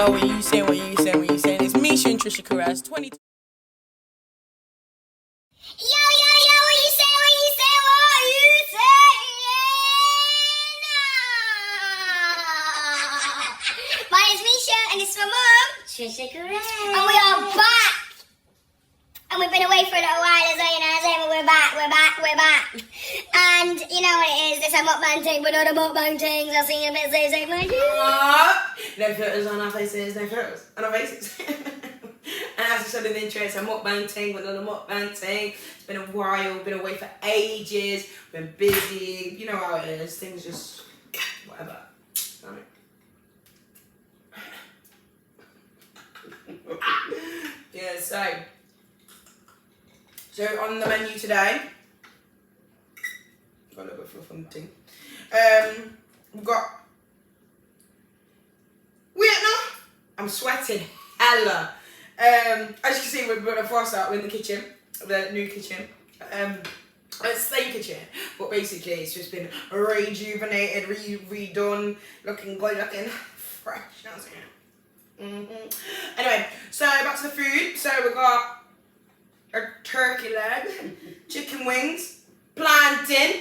yo, what you saying, what you saying, what you saying? It's Misha and Trisha Carras, 20. Yo, what you say, what you say, what you saying? My name's Misha and it's my mum, Trisha Carras. And we are back. And we've been away for a little while as well, you know what I'm saying, but we're back. And you know what it is, it's a mukbang thing, but not a mukbang thing, so I'll see you in a bit, say my No filters on our faces, no filters on our faces. And as I said in the intro, it's a mukbang thing, but not a mukbang thing. It's been a while, been away for ages, been busy, you know how it is, things just, whatever. Yeah, so on the menu today, got a little bit of fluff on the thing. We've got I'm sweating hella. As you can see, we're going to fast out. We're in the kitchen, the new kitchen. It's the same kitchen, but basically it's just been rejuvenated, redone, looking good, looking fresh. Anyway, so back to the food. So we got a turkey leg, chicken wings, plantain,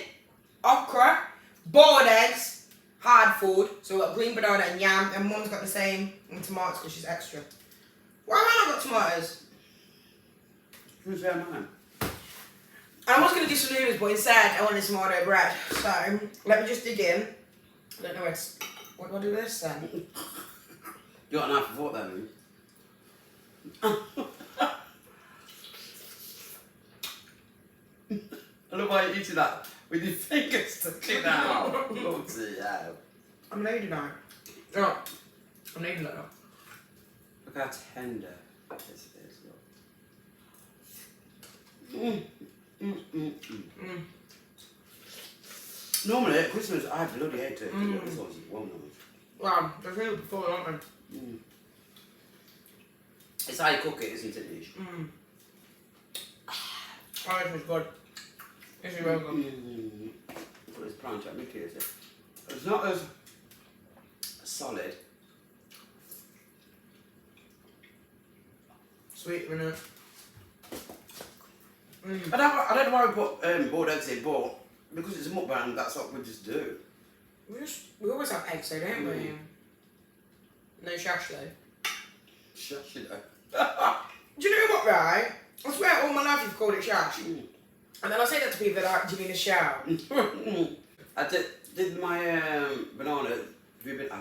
okra, boiled eggs, hard food. So we've got green banana and yam, and mum's got the same, and tomatoes because she's extra. Why have I not got tomatoes? Who's there, man? I was going to do some noodles, but instead I wanted some order bread. So let me just dig in. I don't know what do I do with this then? You got a knife and fork there, I love how you're eating that with your fingers sticking out. Bloody hell. I'm a lady now. Oh, I'm a lady now. Look how tender this is. Normally at Christmas I bloody hate turkey, but this one's well nice. Wow, they're really before, aren't they? It's how you cook it, isn't it, Nish? Oh, this was good. This is real good. Put this plant up, Mickey, is it? It's not as solid. Sweet, isn't it? I don't know why we put boiled eggs in, but because it's a mukbang, that's what we just do. We always have eggs though, don't we? No shash though. Shush it. Do you know what, right? I swear all my life you've called it shash. And then I say that to people that are like, do you mean a shower? I did my banana, I love green banana.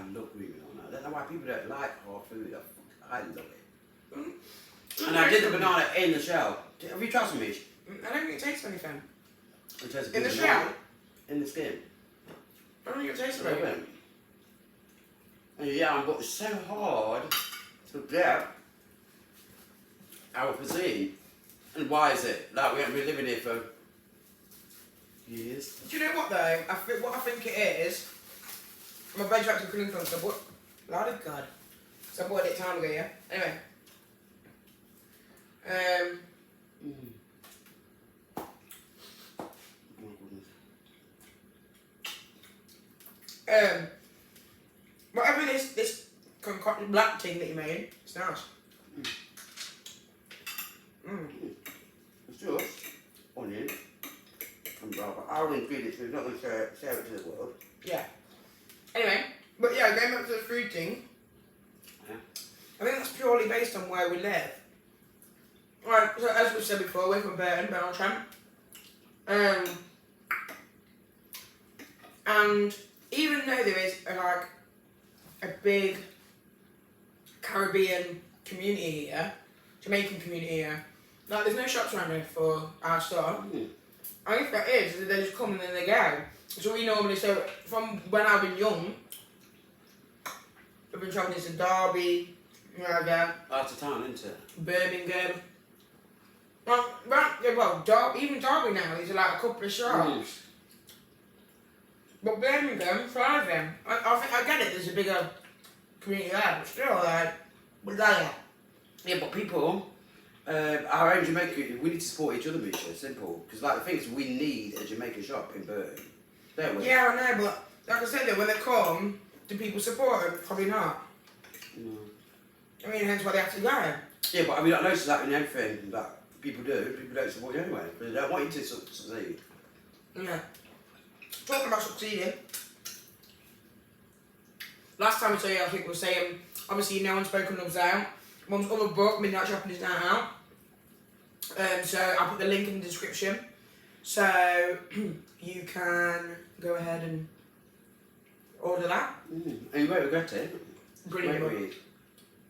I don't know why people don't like our food. I love it. And I did the banana in the shell. Have you tried some, Mish? I don't think it tastes anything. It tastes In the good shell? in the skin. I don't think it tastes anything. And yeah, but it's so hard to get our cuisine. And why is it? Like, we haven't been living here for years. Do you know what though? What I think it is, my veg actually cooling from so I bought, Lord of God. So I bought it time ago, yeah? Anyway. Whatever this concocted black thing that you made, it's nice. It's just onion and rubber. Our ingredients, we're not going to share it to the world. Yeah. Anyway, but yeah, going back to the food thing, Yeah. I think that's purely based on where we live. Right, so as we've said before, we're from Burton, Beltram. And even though there is a big Caribbean community here, Jamaican community here, like there's no shops around here for our store. I guess that is, they just come and then they go. So we normally, from when I've been young, I've been travelling to Derby, Out of town, isn't it? Birmingham. Even Derby now, there's like a couple of shops. But Birmingham, thriving. I think I get it, there's a bigger community there, but still, we're there. Yeah, but people, our own Jamaica, we need to support each other, Misha, simple. Because like the thing is, we need a Jamaican shop in Burton, don't we? Yeah, I know, but like I said, when they come, do people support them? Probably not. No. I mean, hence why they have to go. Yeah, but I mean, I noticed that in everything that people do, people don't support you anyway. But they don't want you to succeed. Yeah. Talking about succeeding. Last time I saw you, I think we were saying, obviously, No Unspoken Love's out. Mum's other book, Midnight Shopping, is now out. So I'll put the link in the description. So you can go ahead and order that. And you won't regret it. Brilliant book. Great read.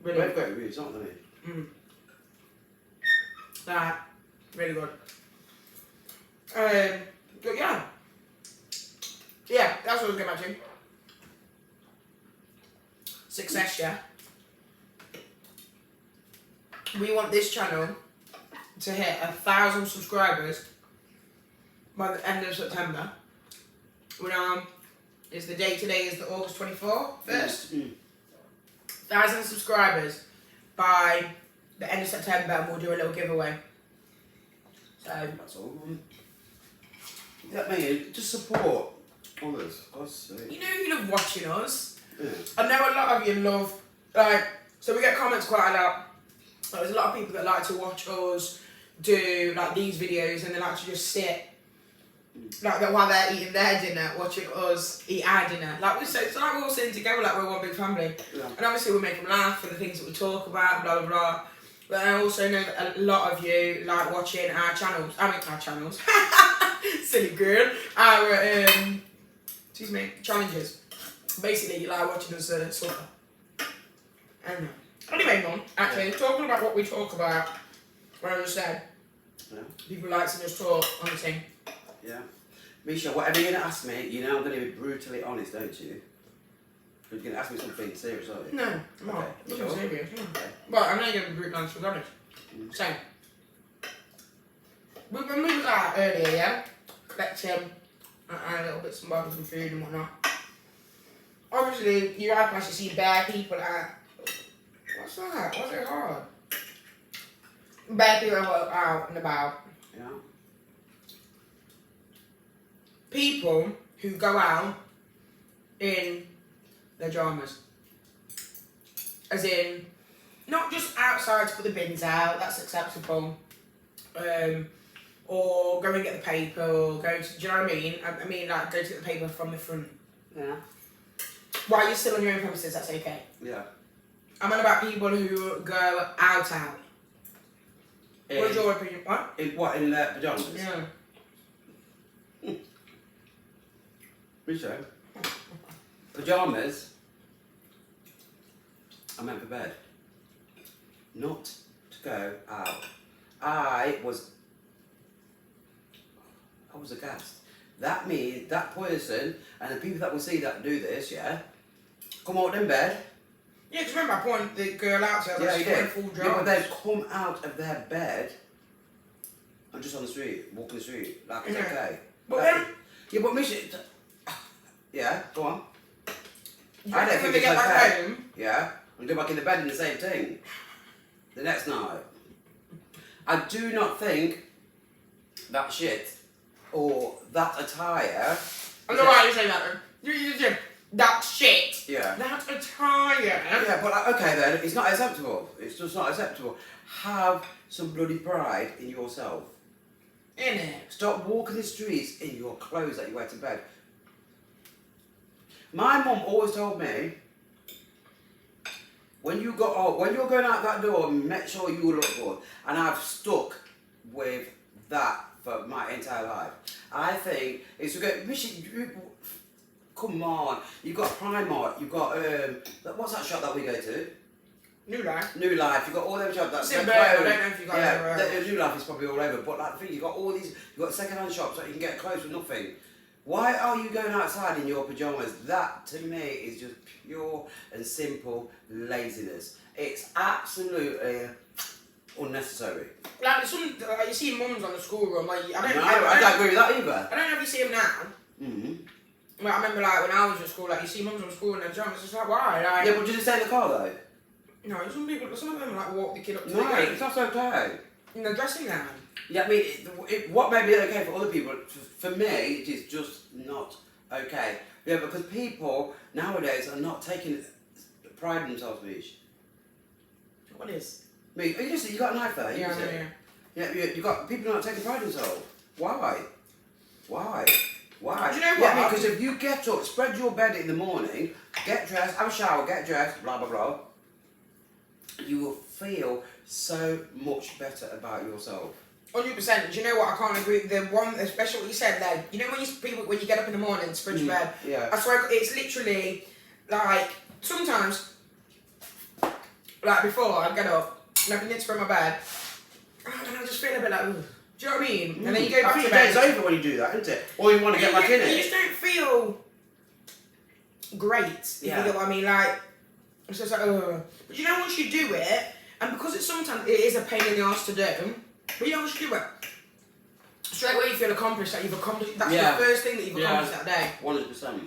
Brilliant. Great reads, aren't they? That, really good. But yeah. Yeah, that's what I was going back to. Success, yeah. We want this channel to hit 1,000 subscribers by the end of September. Is the date today is the August 24th, 1st. 1,000 subscribers by the end of September, and we'll do a little giveaway. So That's all. Yeah, mate, just support others. you know you love watching us. Yeah. I know a lot of you love, so we get comments quite a lot. There's a lot of people that like to watch us do like these videos, and they like to just sit like while they're eating their dinner, watching us eat our dinner. Like it's like we're all sitting together, like we're one big family. Yeah. And obviously we make them laugh for the things that we talk about, blah blah blah. But I also know that a lot of you like watching our channels. I mean our channels. Silly girl. Our challenges. Basically, you like watching us suffer. Anyway, Mum, actually, talking about what we talk about, what I just said, people like to just talk on the thing. Yeah. Misha, whatever you're going to ask me, you know I'm going to be brutally honest, don't you? You're going to ask me something serious, aren't you? No, I'm not. Okay, Nothing sure. serious. No. Okay. But I'm not going to be brutally honest, to be honest. So, when we was out earlier, yeah, collecting a little bits and bobs and food and whatnot. Obviously, you have to see bare people at. What's that? What's it hard? Bare people out and about. Yeah. People who go out in their pyjamas. As in, not just outside to put the bins out, that's acceptable. Or go and get the paper, or go to, do you know what I mean? I mean, like, go to get the paper from the front. Yeah. While you're still on your own premises, that's okay. Yeah. I'm on about people who go out. What's your opinion? What? In their pyjamas? Yeah. Misha, pyjamas are meant for bed, not to go out. I was aghast. That means that person and the people that will see that do this, yeah, come out in bed. Yeah, because remember I pointed the girl out to her, Yeah, you did. full Yeah, but jars. they come out of their bed and just on the street, walking the street, like it's Yeah. okay. But Like, then, yeah, but Misha, yeah, go on. you I don't reckon think when they it's get back okay. home, Yeah, and go back in the bed in the same thing the next night. I do not think that shit or that attire. I know why you say that then. You that shit. Yeah. That attire. Yeah, but okay then, it's not acceptable. It's just not acceptable. Have some bloody pride in yourself. Innit? Stop walking the streets in your clothes that you wear to bed. My mum always told me, when you're going out that door, make sure you look good. And I've stuck with that for my entire life. I think it's good. Come on, you've got Primark, you've got what's that shop that we go to? New Life. New Life. You've got all them shops. That's It's in Birmingham, I don't know if you got yeah, it. the New Life is probably all over. But like the thing, you've got all these. You've got second-hand shops that you can get clothes for nothing. Why are you going outside in your pajamas? That to me is just pure and simple laziness. It's absolutely unnecessary. Like some, you see mums on the schoolroom. Like, I don't agree with that either. I don't know if you see them now. Mm-hmm. Well, I remember like when I was at school, like you see mums on school in their pajamas. It's like why? Like, Yeah, but did you stay in the car though? no, some of them like walk the kid up to No, the gate it's not okay. in the dressing gown. Yeah, I mean, what may be okay for other people, for me, it is just not okay. Yeah, because people nowadays are not taking pride in themselves, Mish. What is? Me, you got a knife there? Yeah, Use I know, it. yeah. Yeah, you got people not taking pride in themselves. Why? Why? Why? Do you know what? Yeah, because if you get up, spread your bed in the morning, get dressed, have a shower, get dressed, blah blah blah, you will feel so much better about yourself. 100%. Do you know what? I can't agree. The one, especially what you said, like, you know when you get up in the morning and spread your bed. Yeah. I swear, it's literally like sometimes, like before I get up and I begin to spread my bed, and I just feel a bit like, ugh. Do you know what I mean? And then you go back to the bed. day's over when you do that, isn't it? Or you want to get back in You it. just don't feel great. If you get what I mean, like it's just like, ugh. But you know, once you do it, and because it's sometimes it is a pain in the ass to do, but you know, once you do it, straight away you feel accomplished. That you've accomplished. That's the first thing that you've accomplished that day. 100%.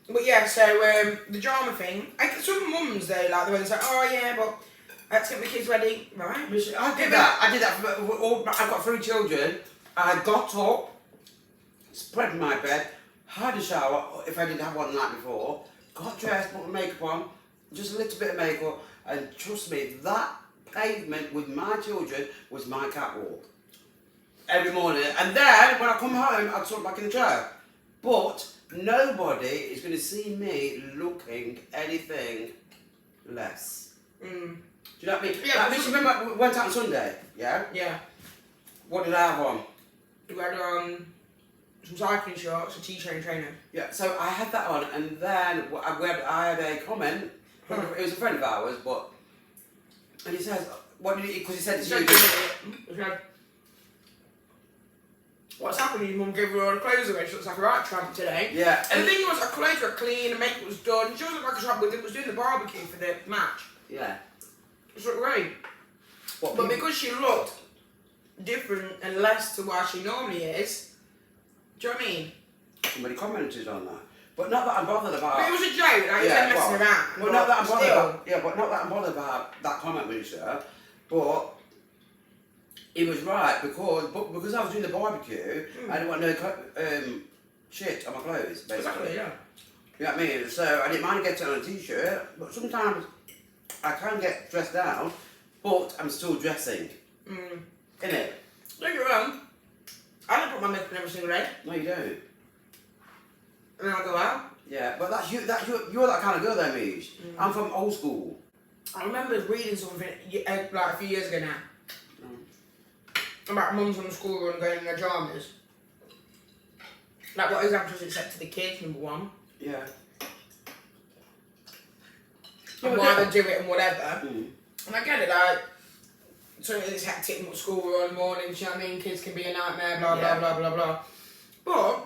But yeah, so the drama thing. Some mums they like the way they say, oh yeah, but let's get the kids ready, right? I did that. I've got 3 children. I got up, spread my bed, had a shower if I didn't have one the night before, got dressed, put my makeup on, just a little bit of makeup, and trust me, that pavement with my children was my catwalk. Every morning. And then when I come home, I'd sort back in the chair. But nobody is going to see me looking anything less. Do you know what I mean? Yeah, Like, remember we went out on Sunday, yeah? Yeah. What did I have on? We had some cycling shorts, a t-shirt and trainer. Yeah, so I had that on, and then I had a comment. It was a friend of ours, and he says, "What did he?" Because he said to you. What's happened? His mum gave her all the clothes away. She looks like a right tramp today. Yeah. And the thing was, her clothes were clean, the makeup was done. She wasn't like a tramp. We was doing the barbecue for the match. Yeah. It looked great. But because she looked different and less to what she normally is, do you know what I mean? Somebody commented on that, but not that I'm bothered about. But it was a joke. Like, Yeah, you messing around. Well, not that I'm bothered still. about. Yeah, but not that I'm bothered about that comment with you, sir. But he was right because I was doing the barbecue, I didn't want no shit on my clothes, basically. Exactly, yeah. You know what I mean? So I didn't mind getting on a t-shirt, but sometimes I can get dressed down, but I'm still dressing. Innit? Don't get me wrong. I don't put my makeup on every single day. No, you don't. And then I go out. Yeah, but that's you. You're that kind of girl, though, Mish. I'm from old school. I remember reading something like a few years ago now about mums on the school run going in their dramas. Like, what examples it set to the kids, number one. Yeah. And why they do it and whatever. And I get it, like, so it's hectic at school run in the morning, you know what I mean? Kids can be a nightmare, blah, blah, blah, blah, blah. But,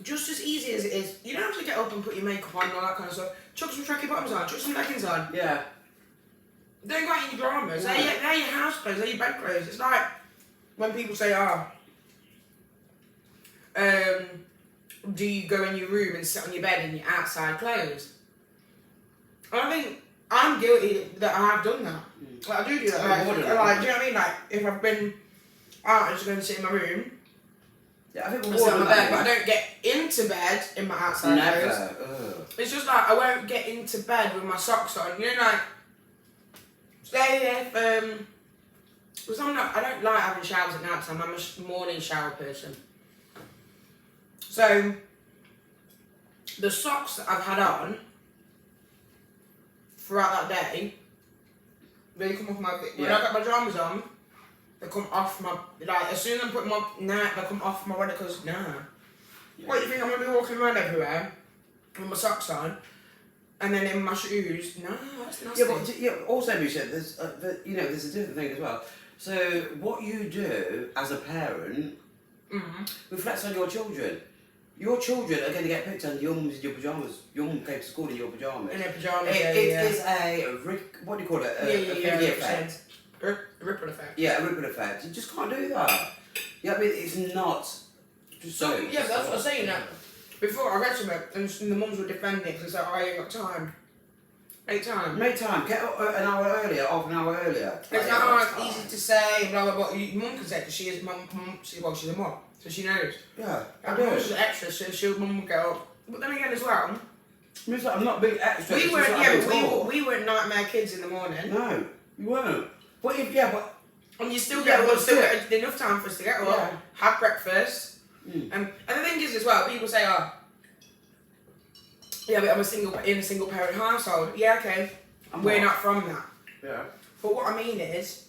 just as easy as it is, you don't have to get up and put your makeup on and all that kind of stuff. Chuck some tracky bottoms on, chuck some leggings on. Yeah. Don't go out in your dramas. They're your house clothes, they're your bed clothes. It's like when people say, do you go in your room and sit on your bed in your outside clothes? And I think I'm guilty that I have done that. Like, I do that. Like, do you know what I mean? Like, if I've been out, I just go and sit in my room. Yeah, I think I sit on my bed, but I don't get into bed in my outside clothes. Never. It's just like I won't get into bed with my socks on. You know, like stay there. Because I don't like having showers at night time. I'm a morning shower person. So the socks that I've had on throughout that day, they come off my. When I got my pajamas on, they come off my. Like as soon as I'm putting them on, they come off my body because What do you think I'm gonna be walking around everywhere with my socks on? And then in my shoes, no, that's nasty. Yeah, but also, Misha, there's there's a different thing as well. So what you do as a parent reflects on your children. Your children are going to get picked on your mum's in your pajamas. Your mum came to school in your pajamas. In her pajamas, It's what do you call it? A effect. A ripple effect. Yeah, a ripple effect. You just can't do that. Yeah, I mean, it's not. So yeah, that's what I'm saying. Now, before I read something, and the mums were defending it because they said, "I ain't got time." Make time. Make time. Get up an hour earlier, half an hour earlier. It's not easy to say, blah blah blah. Your mum can say because she's a mum, she's a mum, so she knows. Yeah, I Our do. mum's extra, so mum would go up. But then again, as well, I'm not big extra. we weren't nightmare kids in the morning. No. You won't. But if, yeah, but... And you still Yeah, get, but still still- get enough time for us to get up, Yeah. have breakfast. Mm. And the thing is as well, people say, oh, yeah, but I'm in a single parent household. Yeah, okay. We're not from that. Yeah. But what I mean is,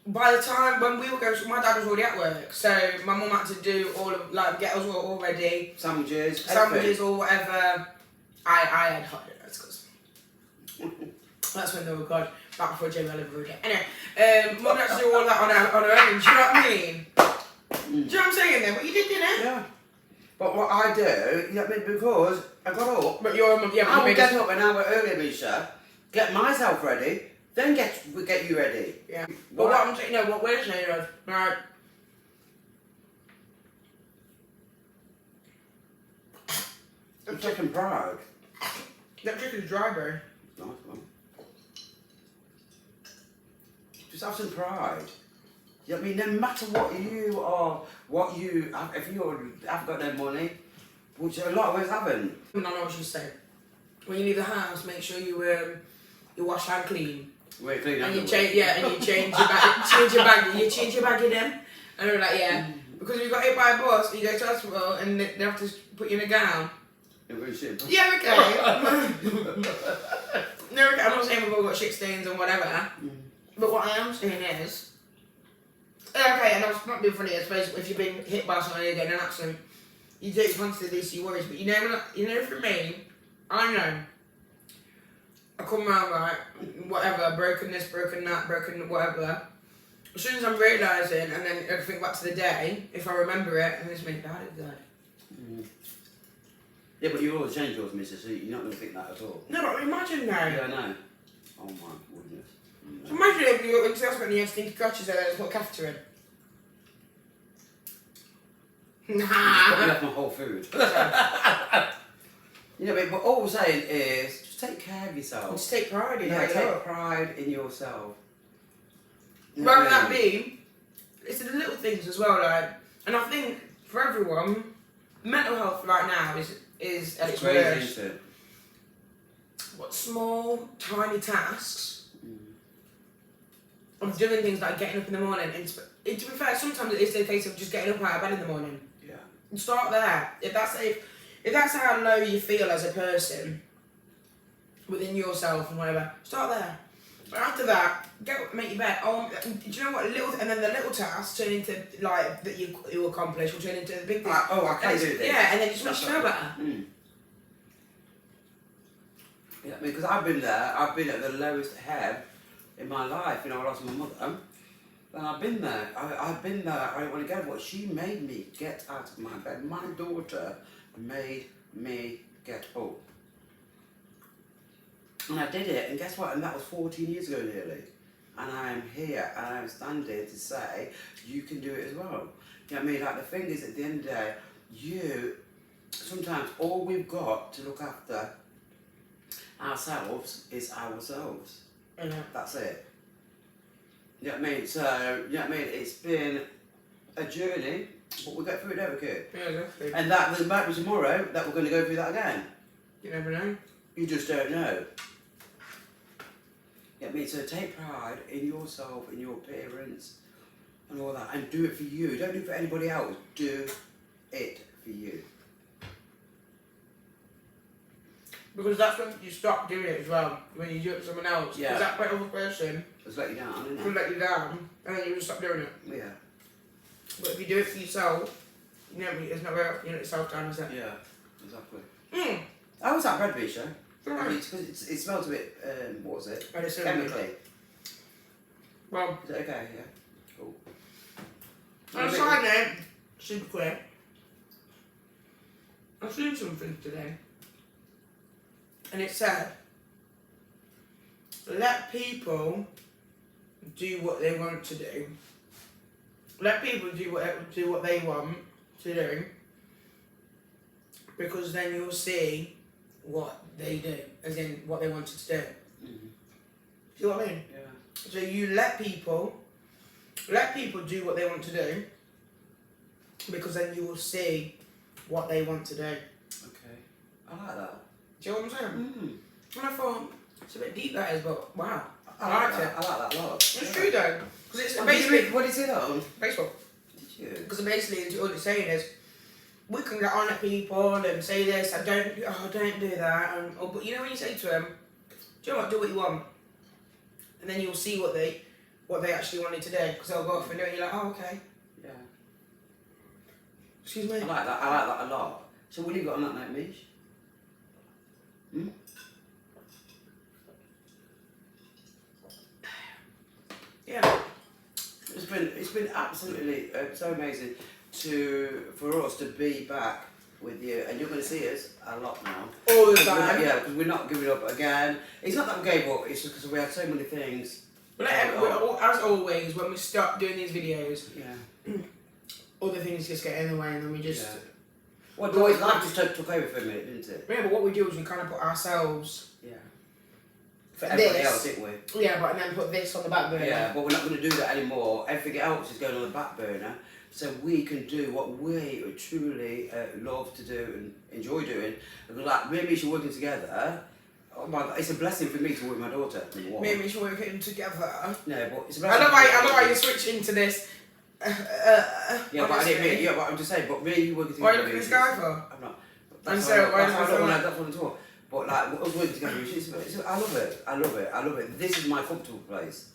by the time when we were going, my dad was already at work, so my mum had to do all of, like, get us all ready, Sandwiches, sandwiches or whatever. I had hot donuts, because that's when they were good, back before Jamie Oliver again. Anyway, mum had to do all that on her own, do you know what I mean? Do you know what I'm saying then? What you did, didn't it? Yeah. But what I do, you know what I mean, because I got up, But your mum, yeah, I but will you get made us, up an hour earlier, Misha, get myself ready, then get you ready. yeah. But what I'm saying, no, what we're saying is, right, I'm taking pride. that chicken's dry, bro. Nice one. Just have some pride. You know what I mean? No matter what you are, what you have, if you haven't got no money, which a lot of us haven't. I know what she's saying. When you leave the house, make sure you wash hand clean. We're clean And you underwear. change, yeah, and you change your bag in them. And they're like, yeah. Because if you got hit by a bus, you go to hospital and they have to put you in a gown. It was shit. Yeah, okay. No, okay. I'm not saying we've all got shit stains and whatever. But what I am saying is, okay, and that's not being funny, I suppose if you've been hit by something again, an accident, you take it onto the least of your worries. But you know, for me, I know. I come around like, whatever, broken this, broken that, broken whatever. As soon as I'm realising, and then I think back to the day, if I remember it, and it's me, Dad is dead. Yeah, but you always change yours, Mrs. So you're not going to think that at all. No, but imagine now. Yeah, I know. Oh my goodness. So imagine if you went to hospital and you had stinky crotches there, and put a catheter in. But you Nah. have my whole food. You know, but all we're saying is just take care of yourself. Just take pride in Yeah, it. take pride in yourself. You know Rather what that I mean? be, it's the little things as well, like, and I think for everyone, mental health right now is at its crazy, worst. isn't it? What small, tiny tasks of doing things like getting up in the morning. And to be fair, sometimes it's the case of just getting up out of bed in the morning. Yeah. And start there. If that's how low you feel as a person within yourself and whatever, start there. But after that, get up, make your bed. Oh, do you know what? And then the little tasks turn into like that you accomplish will turn into the big thing. I can do this. Yeah, and then it just makes you feel better. Yeah, because I've been there. I've been at the lowest ebb in my life. You know, I lost my mother. And I've been there. I've been there. I don't want to go. But she made me get out of my bed. My daughter made me get up. And I did it. And guess what? And that was 14 years ago nearly. And I am here. And I'm standing to say, you can do it as well. You know what I mean? Like the thing is, at the end of the day, sometimes all we've got to look after ourselves is ourselves. That's it. You know what I mean? So, you know what I mean? It's been a journey, but we'll get through it, don't we, kid? Yeah, exactly. And that there might be tomorrow that we're going to go through that again. You never know. You just don't know. You know what I mean? So take pride in yourself, in your appearance, and all that, and do it for you. Don't do it for anybody else. Do it for you. Because that's when you stop doing it as well. When you do it for someone else. Yeah. Because that other person Just let you down, will innit? let you down, and then you just stop doing it. Yeah. But if you do it for yourself, you know, it's not very, you know, it's self-time, is it? Yeah, exactly. Mm. How was that bread, Bisha? Alright. I mean, because it smells a bit, what was it? Medicine. Chemically. Well, Is it okay? Yeah. Cool. on a side note, super quick, I've seen something today, and it said, let people do what they want to do. Let people do what they want to do, because then you'll see what they do, as in what they wanted to do. Mm-hmm. See what I mean? Yeah. So you let people do what they want to do, because then you will see what they want to do. Okay. I like that. Do you know what I'm saying? Mm. And I thought, it's a bit deep that is, but wow. I liked it. I like that a lot. It's true though, because it's Oh, basically what did you say that on? Facebook. Did you? Because basically, all it's saying is, we can get on at people and say this and don't do that. And, but you know when you say to them, do you know what? Do what you want, and then you'll see what they actually wanted to do. Because they'll go off and do it. And you're like, oh okay. Yeah. Excuse me. I like that a lot. So what have you got on that night, Mish? Hmm? Yeah. It's been absolutely so amazing for us to be back with you, and you're going to see us a lot now. All the time. Yeah, because we're not giving up again. It's not that we gave up. It's just because we had so many things. But as always, when we start doing these videos, Yeah. other things just get in the way, and then we just. Yeah. Well, the life just took over for a minute, didn't it? Yeah, but what we do is we kind of put ourselves Yeah. for Everybody this. else, didn't we? Yeah, but and then put this on the back burner. Yeah, but we're not going to do that anymore. Everything else is going on the back burner, so we can do what we truly love to do and enjoy doing. Because like me and Misha working together, oh my God, it's a blessing for me to work with my daughter. Me and Misha working together. No, but it's a I blessing. love how you're switching to this. Yeah, but I'm just saying. But me and you working together. Why are you looking at this guy for? I'm not. And so why That's do you what I'm talking. But like us working together, I love it. I love it. I love it. This is my comfortable place.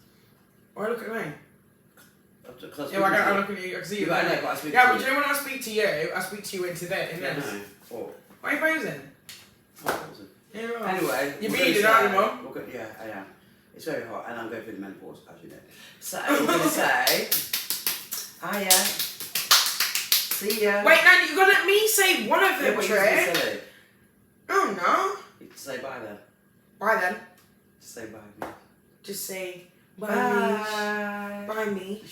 Why look at me? Because Yeah, I look at you. I can see you. Yeah, I know, but I speak yeah, to but you. you know when I speak to you, I speak to you into that. In Yeah, this. no. What? Why are you frozen? Yeah, right. Anyway, You're we're beaded, gonna aren't you, say- Mum? we're gonna- Yeah, I am. It's very hot, and I'm going through the menopause, as you know. So we're gonna say, hiya, see ya. Wait, now you're gonna let me say one of Yeah, them, but you're Trey. silly. Oh no. You can say bye then. Bye then. Just say bye. Me. Just say bye, Bye. Bye, me.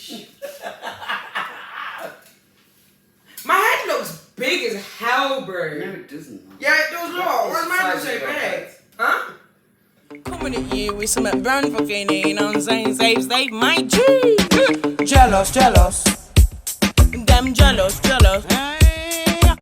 My head looks big as hell, bro. No, it doesn't. Yeah, it does not. It's Why's the mine size so of your big? head. Huh? Coming at you with some brand fucking you know what I'm saying? Save my G. Jealous. Them jealous.